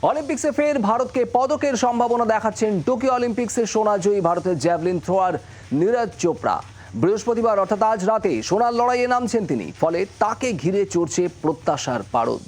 অলিম্পিক্সে ফের ভারতকে পদকের সম্ভাবনা দেখাচ্ছেন টোকিও অলিম্পিক্সের সোনাজয়ী ভারতের জ্যাভলিন থ্রোয়ার নীরজ চোপড়া। বৃহস্পতিবার অর্থাৎ আজ রাতে সোনার লড়াইয়ে নামছেন তিনি, ফলে তাকে ঘিরে চড়ছে প্রত্যাশার পারদ।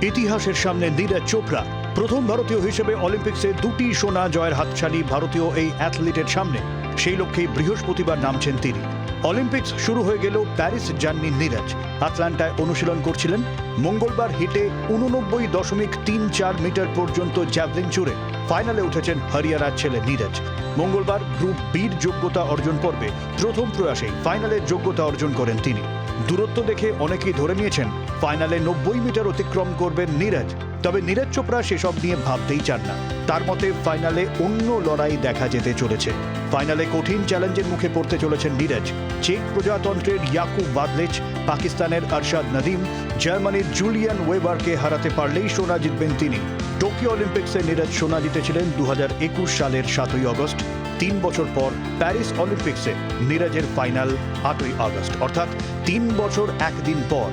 ইতিহাসের সামনে নীরজ চোপড়া প্রথম ভারতীয় হিসেবে অলিম্পিক্সে দুটি সোনা জয়ের হাতছানি ভারতীয় এই অ্যাথলিটের সামনে। সেই লক্ষ্যে বৃহস্পতিবার নামছেন তিনি। অলিম্পিক্স শুরু হয়ে গেল, প্যারিস যাননি নীরজ। আটলান্টায় অনুশীলন করছিলেন। মঙ্গলবার হিটে 89.34 মিটার পর্যন্ত জ্যাভলিন ছুড়ে ফাইনালে উঠেছেন হরিয়ানার ছেলে নীরজ। মঙ্গলবার গ্রুপ বির যোগ্যতা অর্জন পর্বে প্রথম প্রয়াসেই ফাইনালের যোগ্যতা অর্জন করেন তিনি। দূরত্ব দেখে অনেকেই ধরে নিয়েছেন ফাইনালে 90 মিটার অতিক্রম করবেন নীরজ। তবে নীরজ চোপড়া সেসব নিয়ে ভাবতেই চান না। তার মতে ফাইনালে অন্য লড়াই দেখা যেতে চলেছে। ফাইনালে কঠিন চ্যালেঞ্জের মুখে পড়তে চলেছেন নীরজ। চেক প্রজাতন্ত্রের ইয়াকুব বাদলেচ, পাকিস্তানের আরশাদ নদিম, জার্মানির জুলিয়ান ওয়েবারকে হারাতে পারলেই সোনা জিতবেন তিনি। টোকিও অলিম্পিক্সে নীরজ সোনা জিতেছিলেন 2021 সালের 7ই আগস্ট। 3 বছর পর প্যারিস অলিম্পিক্সে নীরজের ফাইনাল 8ই আগস্ট, অর্থাৎ 3 বছর 1 দিন পর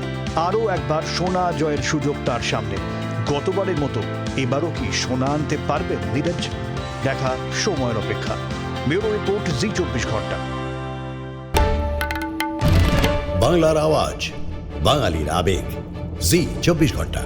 আরও একবার সোনা জয়ের সুযোগ তার সামনে। গতবারের মতো এবারও কি সোনা আনতে পারবেন নীরজ? দেখা সময়ের অপেক্ষা। ব্যুরো রিপোর্ট, জি 24 ঘন্টা। বাংলার আওয়াজ, বাঙালির আবেগ, জি 24 ঘন্টা।